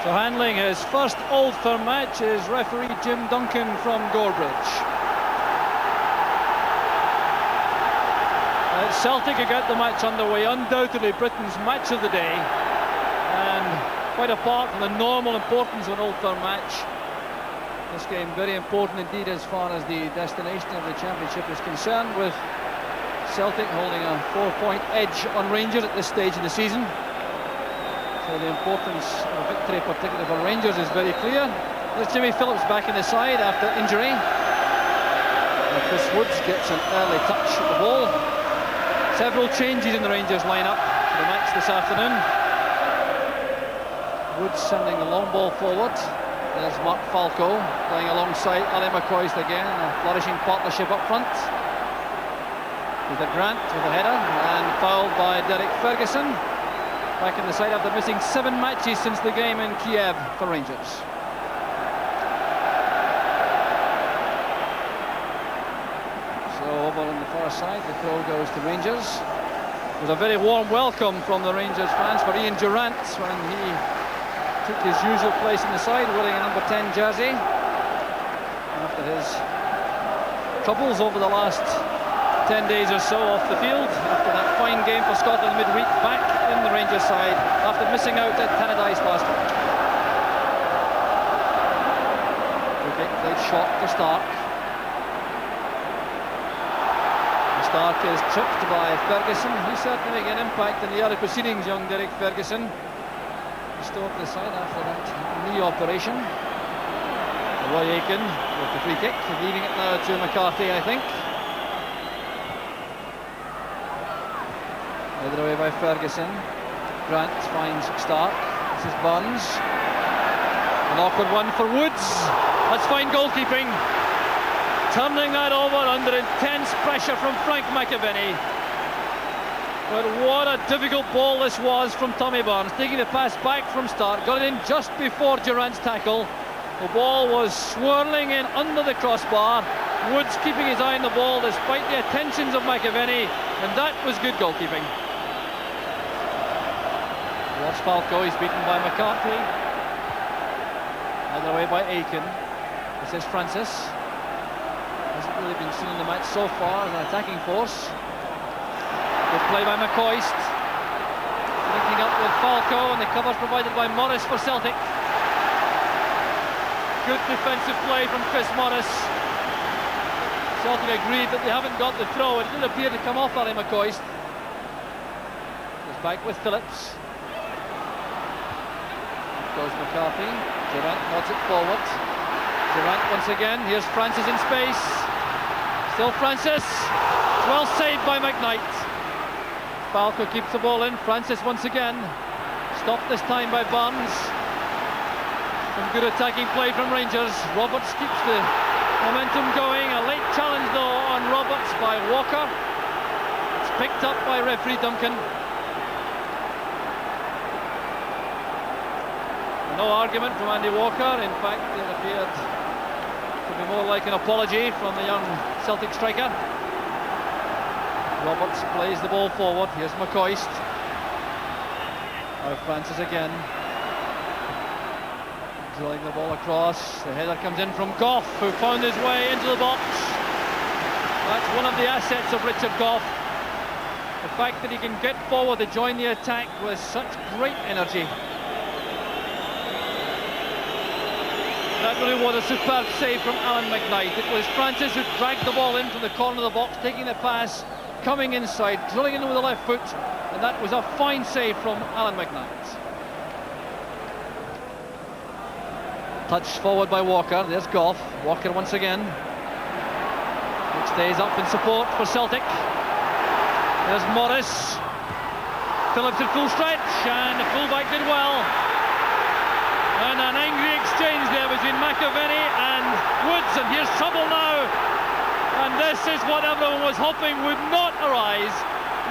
So handling his first Old Firm match is referee Jim Duncan from Gorebridge. Celtic who get the match underway, undoubtedly Britain's match of the day, and quite apart from the normal importance of an Old Firm match, this game very important indeed as far as the destination of the championship is concerned, with Celtic holding a 4-point edge on Rangers at this stage in the season. So the importance of victory, particularly for Rangers, is very clear. There's Jimmy Phillips back in the side after injury. And Chris Woods gets an early touch at the ball. Several changes in the Rangers lineup for the match this afternoon. Woods sending the long ball forward. There's Mark Falco playing alongside Ali McCoist again. A flourishing partnership up front. With a Grant with a header and fouled by Derek Ferguson. Back in the side after missing 7 matches since the game in Kiev for Rangers. So over on the far side, the throw goes to Rangers. It was a very warm welcome from the Rangers fans for Ian Durrant when he took his usual place in the side, wearing a number 10 jersey. After his troubles over the last 10 days or so off the field, after that fine game for Scotland midweek, back in the Rangers side after missing out at Tannadice last week. Great shot to Stark. Stark is tripped by Ferguson. He's certainly making an impact in the early proceedings, young Derek Ferguson. Restored to the side after that knee operation. Roy Aitken with the free kick, leaving it now to McCarthy, I think. Headed away by Ferguson. Grant finds Stark. This is Burns. An awkward one for Woods. That's fine goalkeeping. Turning that over under intense pressure from Frank McAvenny. But what a difficult ball this was from Tommy Burns. Taking the pass back from Stark. Got it in just before Durrant's tackle. The ball was swirling in under the crossbar. Woods keeping his eye on the ball despite the attentions of McAvenny. And that was good goalkeeping. Ross Falco, he's beaten by McCarthy. Either way by Aitken. This is Francis. Hasn't really been seen in the match so far as an attacking force. Good play by McCoist. Linking up with Falco, and the cover's provided by Morris for Celtic. Good defensive play from Chris Morris. Celtic agreed that they haven't got the throw. It did appear to come off Ali McCoist. Goes back with Phillips. Goes McCarthy. Durrant nods it forward. Durrant once again. Here's Francis in space. Still Francis. Well saved by McKnight. Falco keeps the ball in. Francis once again. Stopped this time by Burns. Some good attacking play from Rangers. Roberts keeps the momentum going. A late challenge though on Roberts by Walker. It's picked up by referee Duncan. No argument from Andy Walker. In fact, it appeared to be more like an apology from the young Celtic striker. Roberts plays the ball forward. Here's McCoist. Now Francis again. Drilling the ball across. The header comes in from Gough, who found his way into the box. That's one of the assets of Richard Gough. The fact that he can get forward to join the attack with such great energy. That really was a superb save from Alan McKnight. It was Francis who dragged the ball in from the corner of the box, taking the pass, coming inside, drilling in with the left foot, and that was a fine save from Alan McKnight. Touched forward by Walker. There's Gough. Walker once again. It stays up in support for Celtic. There's Morris. Phillips at full stretch, and the fullback did well. And an angry exchange there between McAvenny and Woods, and here's trouble now. And this is what everyone was hoping would not arise.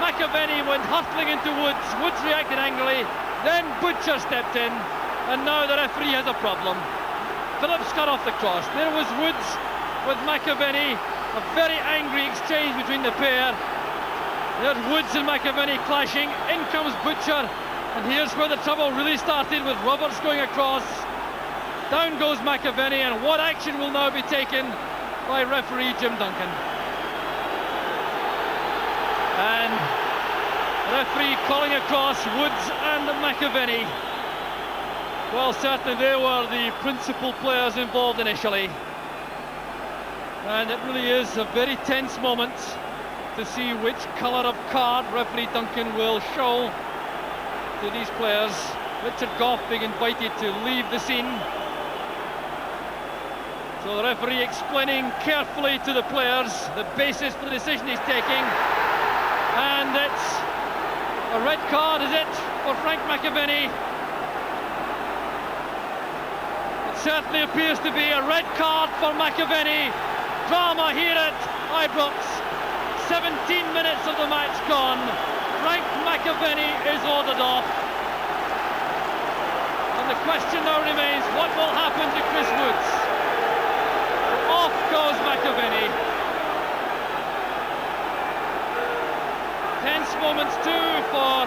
McAvenny went hurtling into Woods. Woods reacted angrily, then Butcher stepped in, and now the referee has a problem. Phillips cut off the cross. There was Woods with McAvenny. A very angry exchange between the pair. There's Woods and McAvenny clashing. In comes Butcher. And here's where the trouble really started, with Roberts going across. Down goes McAvenny, and what action will now be taken by referee Jim Duncan? And referee calling across Woods and McAvenny. Well, certainly they were the principal players involved initially. And it really is a very tense moment to see which colour of card referee Duncan will show to these players. Richard Gough being invited to leave the scene. So the referee explaining carefully to the players the basis for the decision he's taking. And it's a red card, is it, for Frank McAvenny? It certainly appears to be a red card for McAvenny. Drama here at Ibrox. 17 minutes of the match gone. Frank McAvenny is ordered off. And the question now remains, what will happen to Chris Woods? Off goes McAvenny. Tense moments too for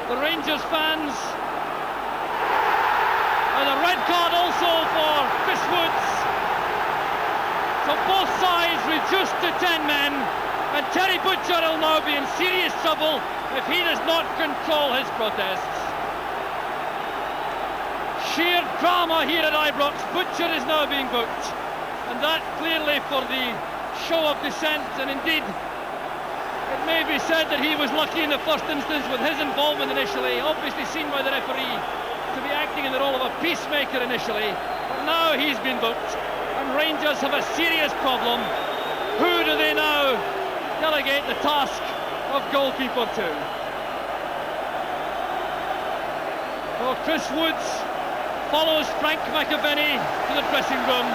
the Rangers fans. And a red card also for Chris Woods. So both sides reduced to 10 men, and Terry Butcher will now be in serious trouble if he does not control his protests. Sheer drama here at Ibrox. Butcher is now being booked, and that clearly for the show of dissent, and indeed it may be said that he was lucky in the first instance with his involvement initially, obviously seen by the referee to be acting in the role of a peacemaker initially, but now he's been booked. And Rangers have a serious problem. Who do they now delegate the task of goalkeeper to? Well, Chris Woods follows Frank McAvenny to the dressing room.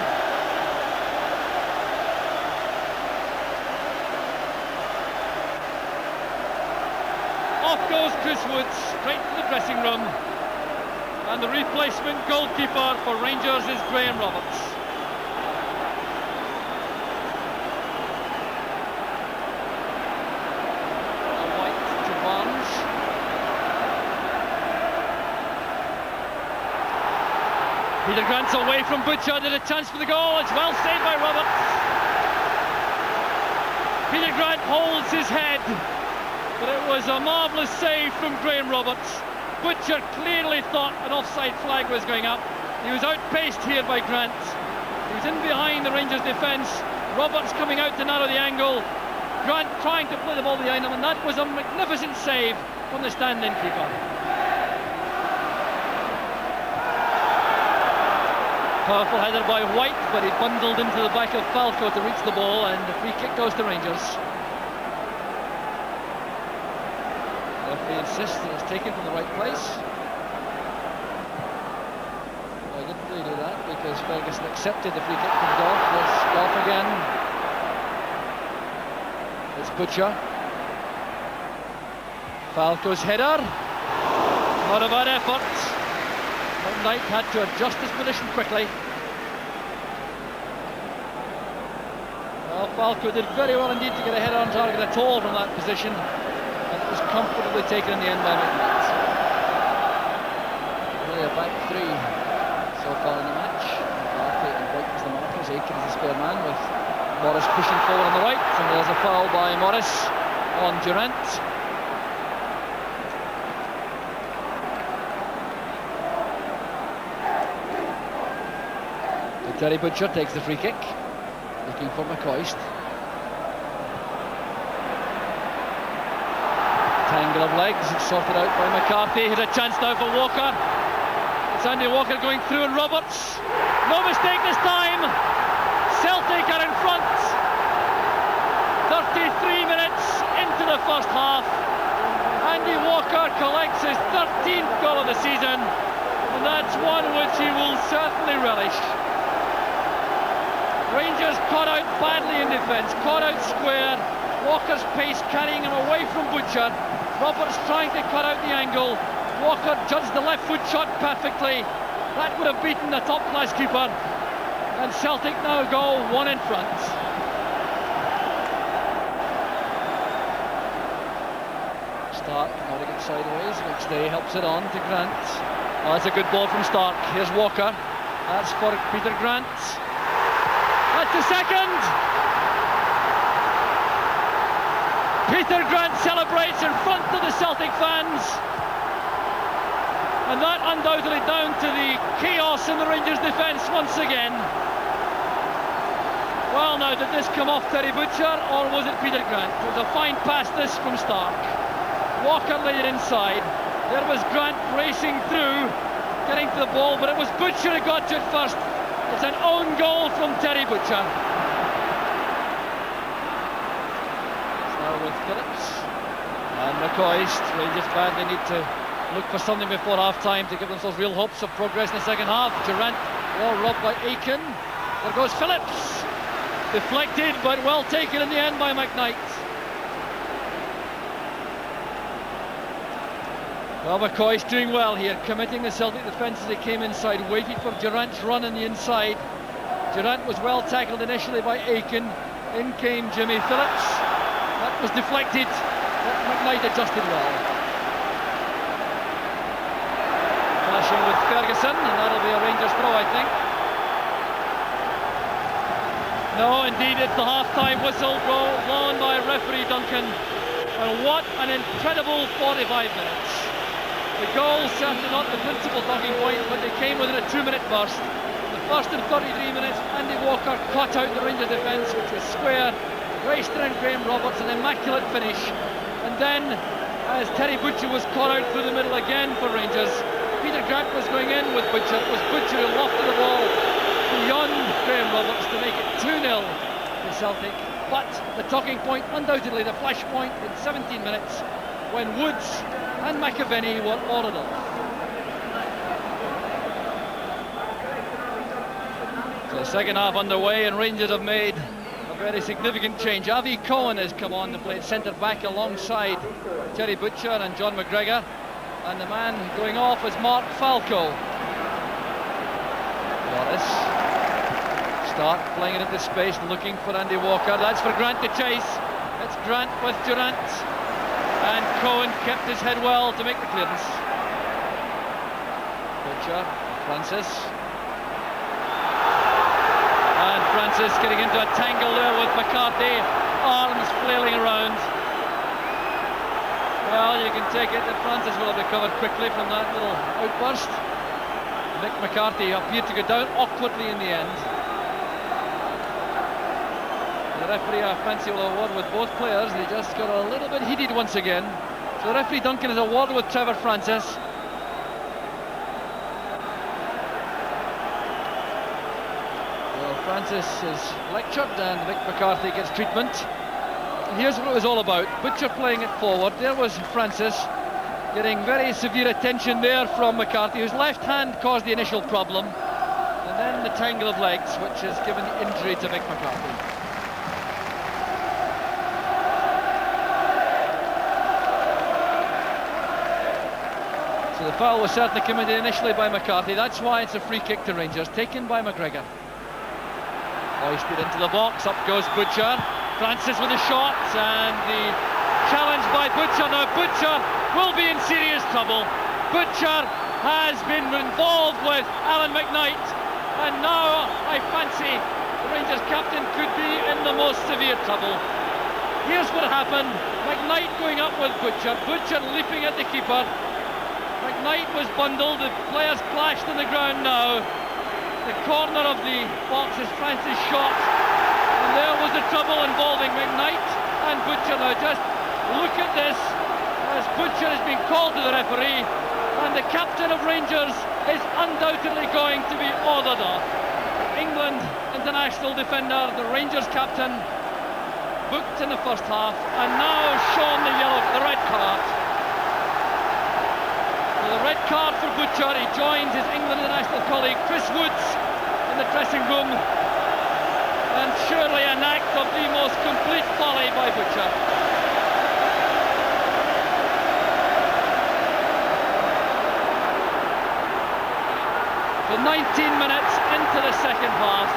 Off goes Chris Woods, straight to the dressing room. And the replacement goalkeeper for Rangers is Graham Roberts. Peter Grant's away from Butcher, there's a chance for the goal, it's well saved by Roberts. Peter Grant holds his head, but it was a marvellous save from Graham Roberts. Butcher clearly thought an offside flag was going up. He was outpaced here by Grant. He was in behind the Rangers defence. Roberts coming out to narrow the angle. Grant trying to play the ball behind him, and that was a magnificent save from the stand-in keeper. Powerful header by White, but he bundled into the back of Falco to reach the ball, and the free kick goes to Rangers. The referee insists that it's taken from the right place. Well, I didn't really do that because Ferguson accepted the free kick from Gough. There's Gough again. It's Butcher. Falco's header. Not a bad effort. Knight had to adjust his position quickly. Well, Falco did very well indeed to get a header on target at all from that position, and it was comfortably taken in the end by Knight. Really a back three so far in the match. Barkley and White as the markers, Aiken as the spare man, with Morris pushing forward on the right, and there's a foul by Morris on Durant. Terry Butcher takes the free kick, looking for McCoist. Tangle of legs, it's sorted out by McCarthy. Here's a chance now for Walker. It's Andy Walker going through, and Roberts. No mistake this time. Celtic are in front. 33 minutes into the first half. Andy Walker collects his 13th goal of the season, and that's one which he will certainly relish. Rangers caught out badly in defence, caught out square. Walker's pace carrying him away from Butcher. Roberts trying to cut out the angle. Walker judged the left foot shot perfectly. That would have beaten the top class keeper. And Celtic now go one in front. Stark, not to get sideways. McStay helps it on to Grant. Oh, that's a good ball from Stark. Here's Walker. That's for Peter Grant. That's the second. Peter Grant celebrates in front of the Celtic fans. And that undoubtedly down to the chaos in the Rangers defence once again. Well, now, did this come off Terry Butcher or was it Peter Grant? It was a fine pass this from Stark. Walker laid it inside. There was Grant racing through, getting to the ball, but it was Butcher who got to it first. It's an own goal from Terry Butcher. Now with Phillips and McCoist. Rangers badly need to look for something before half-time to give themselves real hopes of progress in the second half. Durant, well robbed by Aiken. There goes Phillips. Deflected, but well taken in the end by McKnight. Well, McCoy's doing well here, committing the Celtic defence as they came inside, waited for Durant's run on the inside. Durant was well tackled initially by Aiken. In came Jimmy Phillips. That was deflected, but McKnight adjusted well. Flashing with Ferguson, and that'll be a Rangers throw, I think. No, indeed, it's the half-time whistle blown by referee Duncan. And what an incredible 45 minutes. The goal certainly not the principal talking point, but they came within a 2-minute burst. The first in 33 minutes, Andy Walker cut out the Rangers defence, which was square. Raced in Graham Roberts, an immaculate finish. And then, as Terry Butcher was caught out through the middle again for Rangers, Peter Grant was going in with Butcher. It was Butcher who lofted the ball beyond Graham Roberts to make it 2-0 to Celtic. But the talking point, undoubtedly the flashpoint in 17 minutes, when Woods and McAvenny were ordered off. So the second half underway, and Rangers have made a very significant change. Avi Cohen has come on to play centre back alongside Terry Butcher and John McGregor, and the man going off is Mark Falco. Morris. Stark playing it into space, looking for Andy Walker. That's for Grant to chase. It's Grant with Durant. And Cohen kept his head well to make the clearance. Butcher, Francis. And Francis getting into a tangle there with McCarthy. Arms flailing around. Well, you can take it that Francis will have recovered quickly from that little outburst. Mick McCarthy appeared to go down awkwardly in the end. The referee, I fancy, will award with both players. They just got a little bit heated once again. So the referee Duncan is awarded with Trevor Francis. Well, Francis is lectured and Mick McCarthy gets treatment. And here's what it was all about. Butcher playing it forward. There was Francis getting very severe attention there from McCarthy, whose left hand caused the initial problem. And then the tangle of legs, which has given the injury to Mick McCarthy. So the foul was certainly committed initially by McCarthy. That's why it's a free kick to Rangers, taken by McGregor. Hoisted into the box, up goes Butcher. Francis with a shot, and the challenge by Butcher. Now Butcher will be in serious trouble. Butcher has been involved with Alan McKnight, and now I fancy the Rangers captain could be in the most severe trouble. Here's what happened. McKnight going up with Butcher. Butcher leaping at the keeper. McKnight was bundled, the players clashed on the ground now. The corner of the box is Francis' shot, and there was the trouble involving McKnight and Butcher. Now just look at this, as Butcher has been called to the referee, and the captain of Rangers is undoubtedly going to be ordered off. England international defender, the Rangers captain, booked in the first half, and now shown the red card. The red card for Butcher. He joins his England international colleague Chris Woods in the dressing room, and surely an act of the most complete folly by Butcher. So 19 minutes into the second half,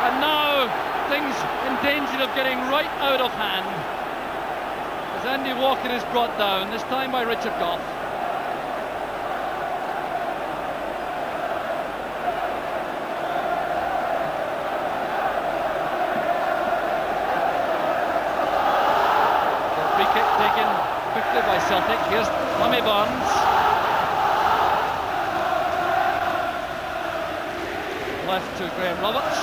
and now things in danger of getting right out of hand. The As Andy Walker is brought down, this time by Richard Gough. The free kick taken quickly by Celtic. Here's Tommy Barnes. Left to Graham Roberts.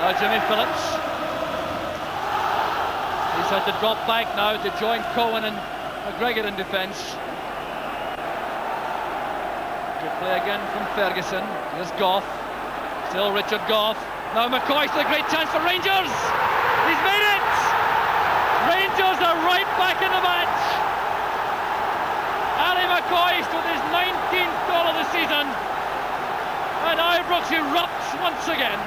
Now Jimmy Phillips. He's had to drop back now to join Cohen and McGregor in defence. Good play again from Ferguson. Here's Gough. Still Richard Gough. Now McCoy to a great chance for Rangers. He's made it! Rangers are right back in the match. Ali McCoy with his 19th goal of the season. And Ibrox erupts once again.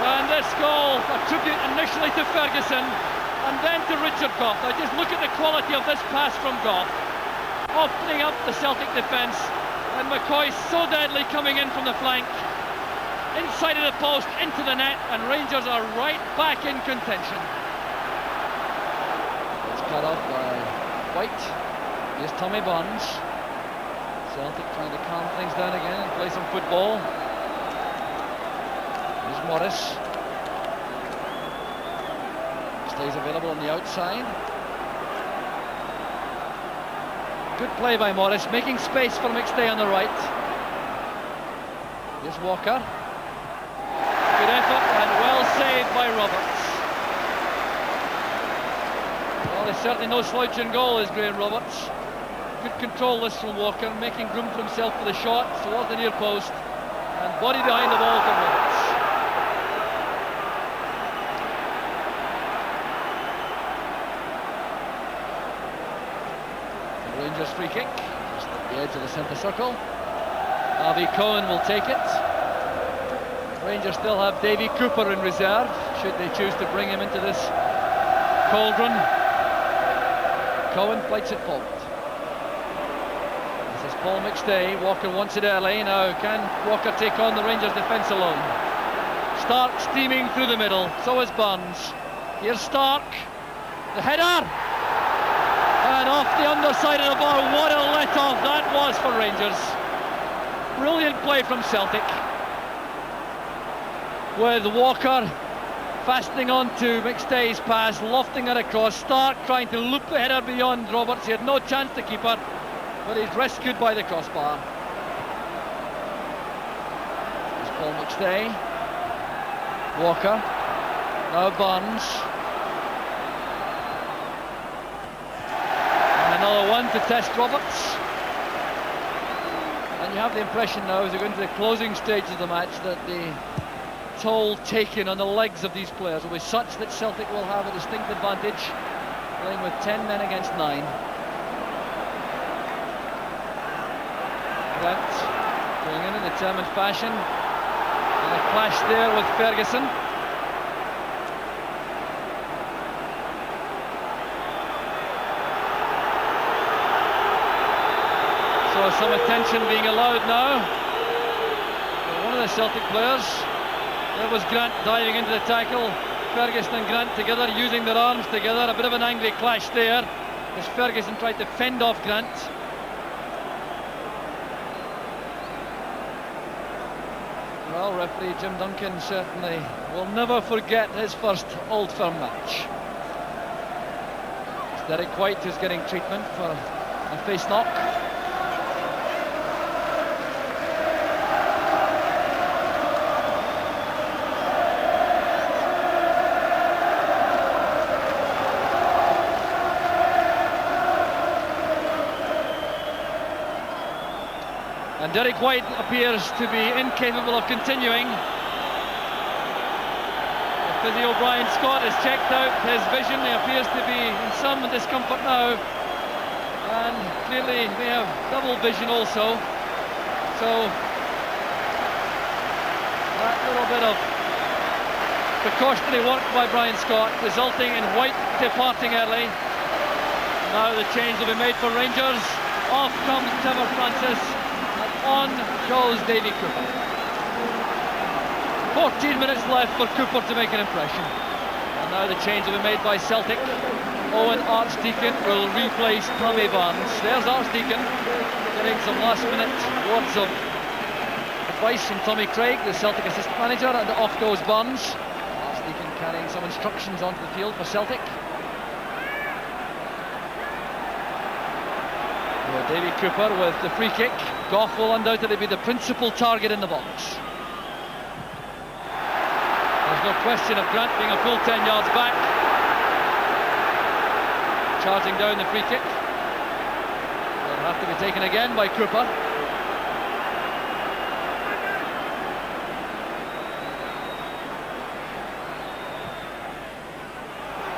And this goal, a tribute initially to Ferguson and then to Richard Gough. Now just look at the quality of this pass from Gough, opening up the Celtic defence, and McCoy so deadly coming in from the flank, inside of the post, into the net, and Rangers are right back in contention. It's cut off by White. Here's Tommy Barnes. Celtic trying to calm things down again and play some football. Here's Morris. Stays available on the outside. Good play by Morris, making space for McStay on the right. Here's Walker. Good effort and well saved by Roberts. Well, there's certainly no slouch in goal, is Graham Roberts. Good control this from Walker, making room for himself for the shot towards the near post. And body behind the ball from Roberts. Rangers free kick, just at the edge of the centre circle. Avi Cohen will take it. Rangers still have Davy Cooper in reserve, should they choose to bring him into this cauldron. Cohen fights it forward. This is Paul McStay. Walker wants it early. Now can Walker take on the Rangers defence alone? Stark steaming through the middle, so is Barnes. Here's Stark, the header! And off the underside of the bar. What a let-off that was for Rangers. Brilliant play from Celtic, with Walker fastening on to McStay's pass, lofting it across. Stark trying to loop the header beyond Roberts. He had no chance to keep it, but he's rescued by the crossbar. There's Paul McStay. Walker. Now Barnes. Another one to test Roberts. And you have the impression now, as we go into the closing stage of the match, that the toll taken on the legs of these players will be such that Celtic will have a distinct advantage, playing with 10 men against 9. Grant going in a determined fashion. And a clash there with Ferguson. So some attention being allowed now. One of the Celtic players. There was Grant diving into the tackle. Ferguson and Grant together, using their arms together. A bit of an angry clash there as Ferguson tried to fend off Grant. Well, referee Jim Duncan certainly will never forget his first Old Firm match. It's Derek White who's getting treatment for a face knock. And Derek White appears to be incapable of continuing. Physio Brian Scott has checked out his vision. He appears to be in some discomfort now. And clearly they have double vision also. So that little bit of precautionary work by Brian Scott resulting in White departing early. Now the change will be made for Rangers. Off comes Trevor Francis. on goes Davy Cooper. 14 minutes left for Cooper to make an impression. And now the change will be made by Celtic. Owen Archdeacon will replace Tommy Barnes. There's Archdeacon getting some last minute words of advice from Tommy Craig, the Celtic assistant manager, and off goes Barnes. Archdeacon carrying some instructions onto the field for Celtic. Well, Davy Cooper with the free kick. Goff will undoubtedly be the principal target in the box. There's no question of Grant being a full 10 yards back. Charging down the free kick. Will have to be taken again by Cooper.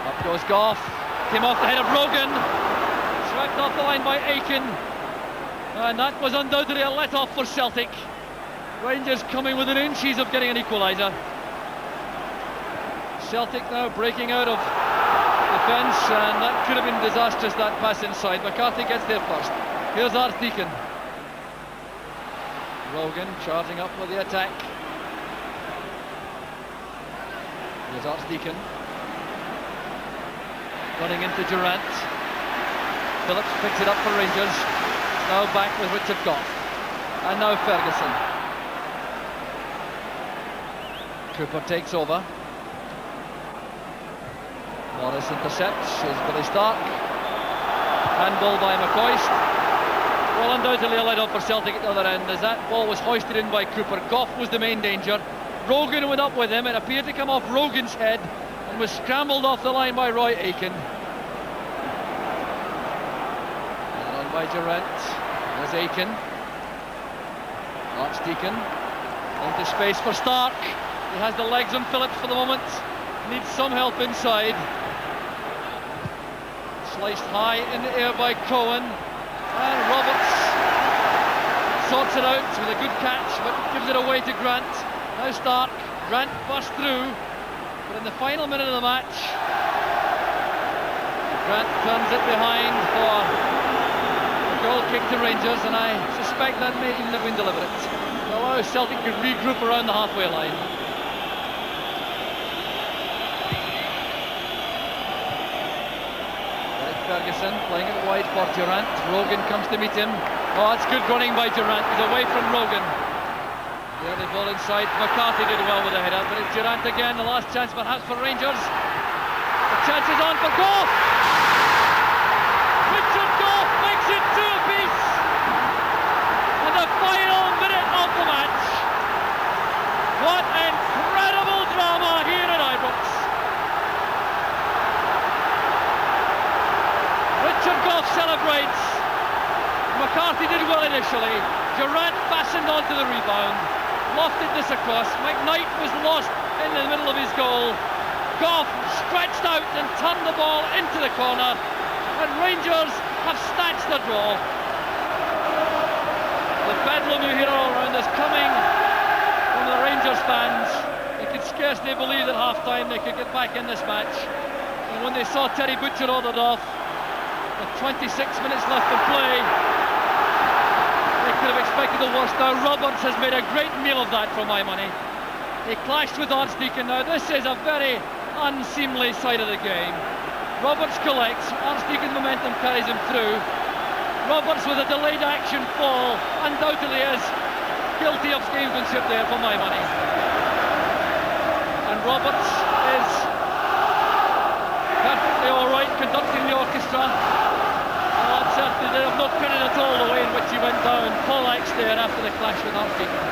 Up goes Goff. Came off the head of Rogan. Swept off the line by Aiken. And that was undoubtedly a let-off for Celtic. Rangers coming within inches of getting an equaliser. Celtic now breaking out of defence, and that could have been disastrous, that pass inside. McCarthy gets there first. Here's Archdeacon. Rogan charging up with the attack. Here's Archdeacon. Running into Durant. Phillips picks it up for Rangers. Now back with Richard Goff. And now Ferguson. Cooper takes over. Morris intercepts. Here's Billy Stark. Handball by McCoist. Well, undoubtedly a let-off for Celtic at the other end, as that ball was hoisted in by Cooper. Goff was the main danger. Rogan went up with him. It appeared to come off Rogan's head and was scrambled off the line by Roy Aiken. On by Durant. There's Aiken. Archdeacon into space for Stark. He has the legs on Phillips for the moment. Needs some help inside. Sliced high in the air by Cohen. And Roberts sorts it out with a good catch, but gives it away to Grant. Now Stark. Grant burst through. But in the final minute of the match, Grant turns it behind for a goal kick to Rangers, and I suspect that may even have been deliberate. To allow Celtic to regroup around the halfway line. Ferguson playing it wide for Durant. Rogan comes to meet him. Oh, that's good running by Durant. He's away from Rogan. The early ball inside. McCarthy did well with the header, but it's Durant again. The last chance perhaps for Rangers. The chance is on for Goff. Richard Goff makes it 2 apiece. And the final minute of the match. What incredible drama here at Ibrox. Richard Goff celebrates. McCarthy did well initially. Durant fastened onto the rebound, lofted this across. McKnight was lost in the middle of his goal. Goff stretched out and turned the ball into the corner, and Rangers have snatched the draw. The bedlam you hear all around is coming from the Rangers fans. They could scarcely believe at half-time they could get back in this match. And when they saw Terry Butcher ordered off, with 26 minutes left to play, they could have expected the worst. Now Roberts has made a great meal of that, for my money. He clashed with Archdeacon. Now this is a very unseemly side of the game. Roberts collects. Archdeacon's momentum carries him through. Roberts with a delayed action fall undoubtedly is guilty of gamesmanship there, for my money. And Roberts is perfectly alright conducting the orchestra. Well, that certainly did have no credit at all the way in which he went down. Pollack's there after the clash with Archdeacon.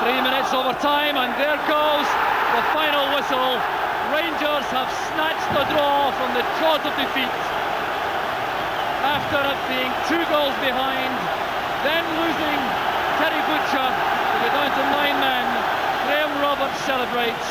3 minutes over time, and there goes the final whistle. Rangers have snatched the draw from the jaws of defeat after it being 2 goals behind, then losing Terry Butcher to go down to 9 men. Graham Roberts celebrates.